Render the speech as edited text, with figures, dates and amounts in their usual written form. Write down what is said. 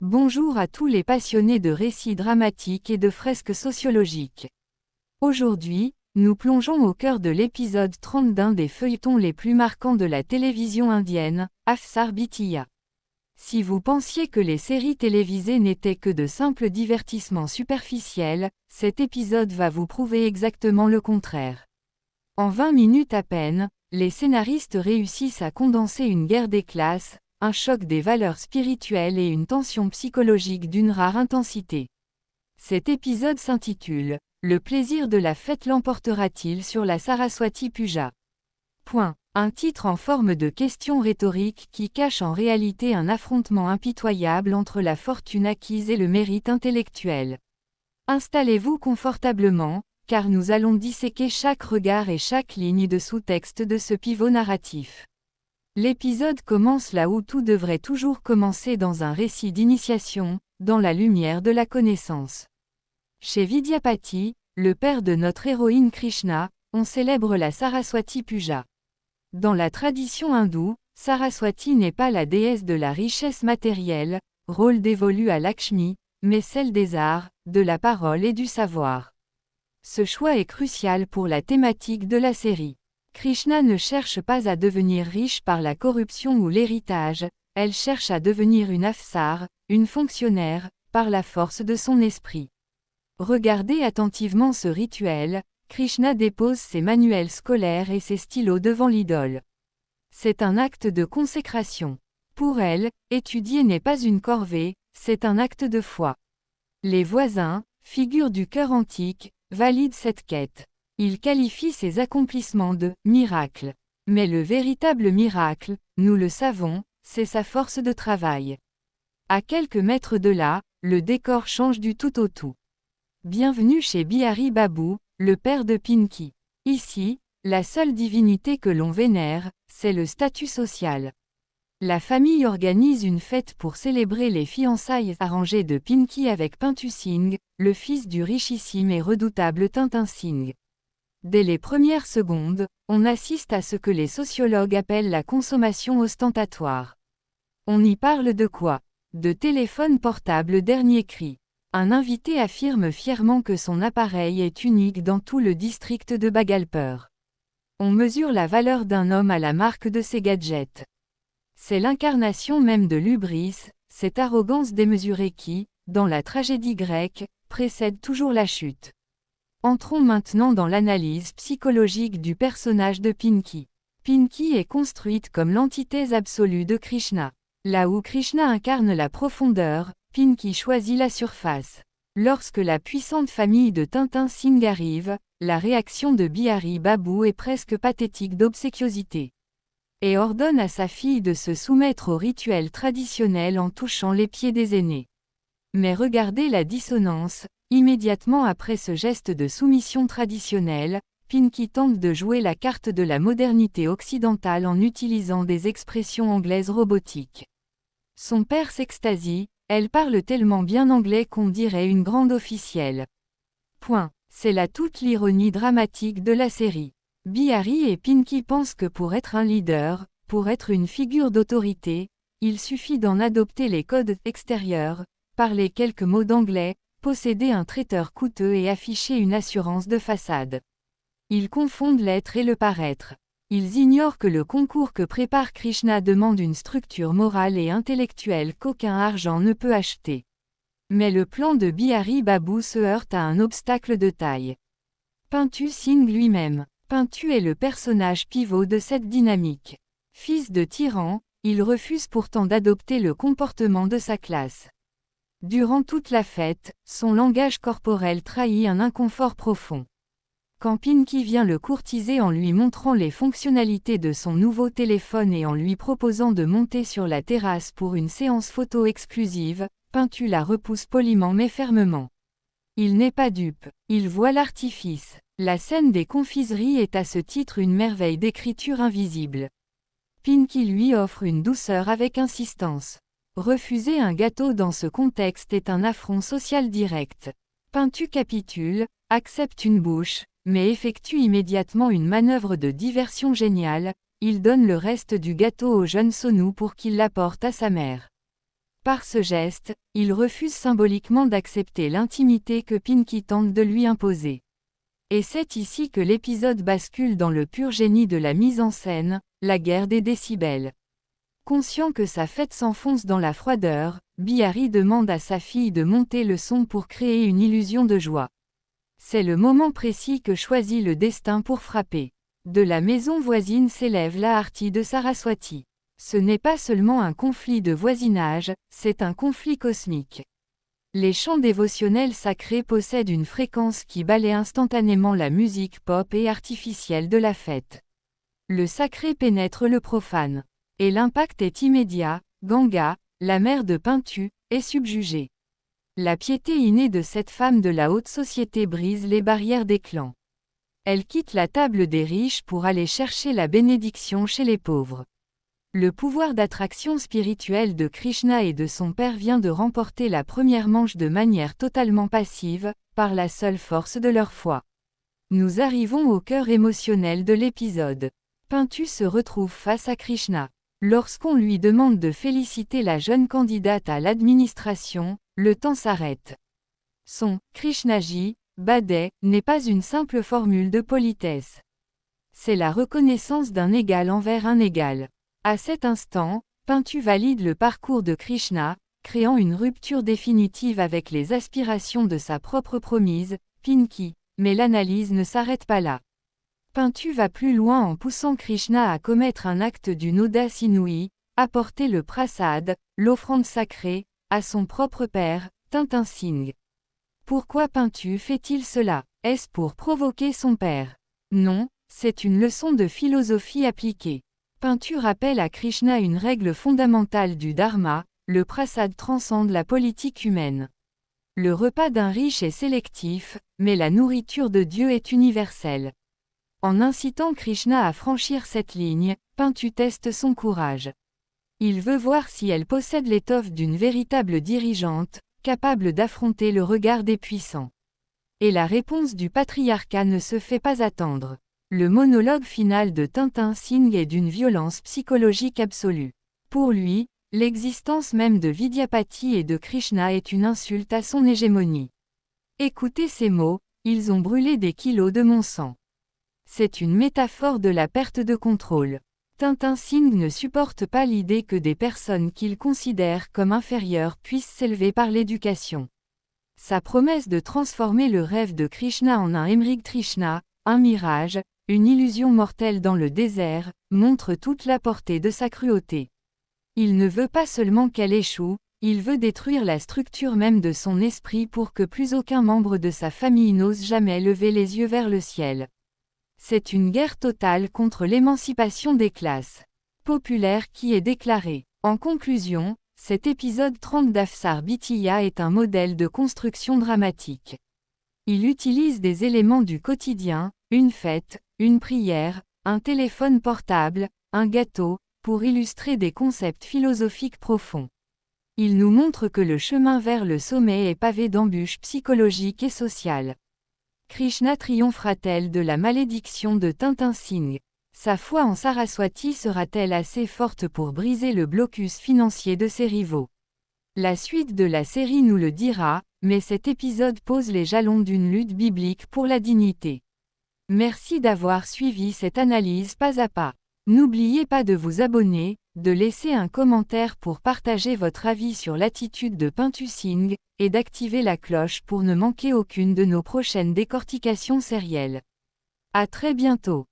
Bonjour à tous les passionnés de récits dramatiques et de fresques sociologiques. Aujourd'hui, nous plongeons au cœur de l'épisode 30 d'un des feuilletons les plus marquants de la télévision indienne, Afsar Bitiya. Si vous pensiez que les séries télévisées n'étaient que de simples divertissements superficiels, cet épisode va vous prouver exactement le contraire. En 20 minutes à peine, les scénaristes réussissent à condenser une guerre des classes, un choc des valeurs spirituelles et une tension psychologique d'une rare intensité. Cet épisode s'intitule « Le plaisir de la fête l'emportera-t-il sur la Saraswati Puja ?» Un titre en forme de question rhétorique qui cache en réalité un affrontement impitoyable entre la fortune acquise et le mérite intellectuel. Installez-vous confortablement, car nous allons disséquer chaque regard et chaque ligne de sous-texte de ce pivot narratif. L'épisode commence là où tout devrait toujours commencer, dans un récit d'initiation, dans la lumière de la connaissance. Chez Vidyapati, le père de notre héroïne Krishna, on célèbre la Saraswati Puja. Dans la tradition hindoue, Saraswati n'est pas la déesse de la richesse matérielle, rôle dévolu à Lakshmi, mais celle des arts, de la parole et du savoir. Ce choix est crucial pour la thématique de la série. Krishna ne cherche pas à devenir riche par la corruption ou l'héritage, elle cherche à devenir une afsar, une fonctionnaire, par la force de son esprit. Regardez attentivement ce rituel, Krishna dépose ses manuels scolaires et ses stylos devant l'idole. C'est un acte de consécration. Pour elle, étudier n'est pas une corvée, c'est un acte de foi. Les voisins, figures du cœur antique, valident cette quête. Ils qualifient ses accomplissements de « miracle ». Mais le véritable miracle, nous le savons, c'est sa force de travail. À quelques mètres de là, le décor change du tout au tout. Bienvenue chez Bihari Babu, le père de Pinky. Ici, la seule divinité que l'on vénère, c'est le statut social. La famille organise une fête pour célébrer les fiançailles arrangées de Pinky avec Pintu Singh, le fils du richissime et redoutable Tintin Singh. Dès les premières secondes, on assiste à ce que les sociologues appellent la consommation ostentatoire. On y parle de quoi? De téléphone portable dernier cri. Un invité affirme fièrement que son appareil est unique dans tout le district de Bhagalpur. On mesure la valeur d'un homme à la marque de ses gadgets. C'est l'incarnation même de l'hubris, cette arrogance démesurée qui, dans la tragédie grecque, précède toujours la chute. Entrons maintenant dans l'analyse psychologique du personnage de Pinky. Pinky est construite comme l'antithèse absolue de Krishna. Là où Krishna incarne la profondeur, Pinky choisit la surface. Lorsque la puissante famille de Tintin Singh arrive, la réaction de Bihari Babu est presque pathétique d'obséquiosité. Et ordonne à sa fille de se soumettre au rituel traditionnel en touchant les pieds des aînés. Mais regardez la dissonance, immédiatement après ce geste de soumission traditionnelle, Pinky tente de jouer la carte de la modernité occidentale en utilisant des expressions anglaises robotiques. Son père s'extasie, elle parle tellement bien anglais qu'on dirait une grande officielle. C'est là toute l'ironie dramatique de la série. Bihari et Pinky pensent que pour être un leader, pour être une figure d'autorité, il suffit d'en adopter les codes extérieurs, parler quelques mots d'anglais, posséder un traiteur coûteux et afficher une assurance de façade. Ils confondent l'être et le paraître. Ils ignorent que le concours que prépare Krishna demande une structure morale et intellectuelle qu'aucun argent ne peut acheter. Mais le plan de Bihari Babu se heurte à un obstacle de taille. Pintu Singh lui-même. Pintu est le personnage pivot de cette dynamique. Fils de tyran, il refuse pourtant d'adopter le comportement de sa classe. Durant toute la fête, son langage corporel trahit un inconfort profond. Quand Pinky vient le courtiser en lui montrant les fonctionnalités de son nouveau téléphone et en lui proposant de monter sur la terrasse pour une séance photo exclusive, Pintu la repousse poliment mais fermement. Il n'est pas dupe, il voit l'artifice. La scène des confiseries est à ce titre une merveille d'écriture invisible. Pinky lui offre une douceur avec insistance. Refuser un gâteau dans ce contexte est un affront social direct. Pintu capitule, accepte une bouche, mais effectue immédiatement une manœuvre de diversion géniale, il donne le reste du gâteau au jeune Sonu pour qu'il l'apporte à sa mère. Par ce geste, il refuse symboliquement d'accepter l'intimité que Pinky tente de lui imposer. Et c'est ici que l'épisode bascule dans le pur génie de la mise en scène, la guerre des décibels. Conscient que sa fête s'enfonce dans la froideur, Bihari demande à sa fille de monter le son pour créer une illusion de joie. C'est le moment précis que choisit le destin pour frapper. De la maison voisine s'élève la Aarti de Saraswati. Ce n'est pas seulement un conflit de voisinage, c'est un conflit cosmique. Les chants dévotionnels sacrés possèdent une fréquence qui balaie instantanément la musique pop et artificielle de la fête. Le sacré pénètre le profane. Et l'impact est immédiat, Ganga, la mère de Pintu, est subjugée. La piété innée de cette femme de la haute société brise les barrières des clans. Elle quitte la table des riches pour aller chercher la bénédiction chez les pauvres. Le pouvoir d'attraction spirituelle de Krishna et de son père vient de remporter la première manche de manière totalement passive, par la seule force de leur foi. Nous arrivons au cœur émotionnel de l'épisode. Pintu se retrouve face à Krishna. Lorsqu'on lui demande de féliciter la jeune candidate à l'administration, le temps s'arrête. Son « Krishnaji » Badet n'est pas une simple formule de politesse. C'est la reconnaissance d'un égal envers un égal. À cet instant, Pintu valide le parcours de Krishna, créant une rupture définitive avec les aspirations de sa propre promise, Pinky. Mais l'analyse ne s'arrête pas là. Pintu va plus loin en poussant Krishna à commettre un acte d'une audace inouïe, apporter le prasad, l'offrande sacrée, à son propre père, Tintin Singh. Pourquoi Pintu fait-il cela? Est-ce pour provoquer son père? Non, c'est une leçon de philosophie appliquée. Pintu rappelle à Krishna une règle fondamentale du dharma, le prasad transcende la politique humaine. Le repas d'un riche est sélectif, mais la nourriture de Dieu est universelle. En incitant Krishna à franchir cette ligne, Pintu teste son courage. Il veut voir si elle possède l'étoffe d'une véritable dirigeante, capable d'affronter le regard des puissants. Et la réponse du patriarcat ne se fait pas attendre. Le monologue final de Tintin Singh est d'une violence psychologique absolue. Pour lui, l'existence même de Vidyapati et de Krishna est une insulte à son hégémonie. Écoutez ces mots, ils ont brûlé des kilos de mon sang. C'est une métaphore de la perte de contrôle. Tintin Singh ne supporte pas l'idée que des personnes qu'il considère comme inférieures puissent s'élever par l'éducation. Sa promesse de transformer le rêve de Krishna en un Emrig Trishna, un mirage, une illusion mortelle dans le désert, montre toute la portée de sa cruauté. Il ne veut pas seulement qu'elle échoue, il veut détruire la structure même de son esprit pour que plus aucun membre de sa famille n'ose jamais lever les yeux vers le ciel. C'est une guerre totale contre l'émancipation des classes populaires qui est déclarée. En conclusion, cet épisode 30 d'Afsar Bitiya est un modèle de construction dramatique. Il utilise des éléments du quotidien, une fête, une prière, un téléphone portable, un gâteau, pour illustrer des concepts philosophiques profonds. Il nous montre que le chemin vers le sommet est pavé d'embûches psychologiques et sociales. Krishna triomphera-t-elle de la malédiction de Tintin Singh? Sa foi en Saraswati sera-t-elle assez forte pour briser le blocus financier de ses rivaux? La suite de la série nous le dira, mais cet épisode pose les jalons d'une lutte biblique pour la dignité. Merci d'avoir suivi cette analyse pas à pas. N'oubliez pas de vous abonner, de laisser un commentaire pour partager votre avis sur l'attitude de Pintu Singh, et d'activer la cloche pour ne manquer aucune de nos prochaines décortications sérielles. À très bientôt.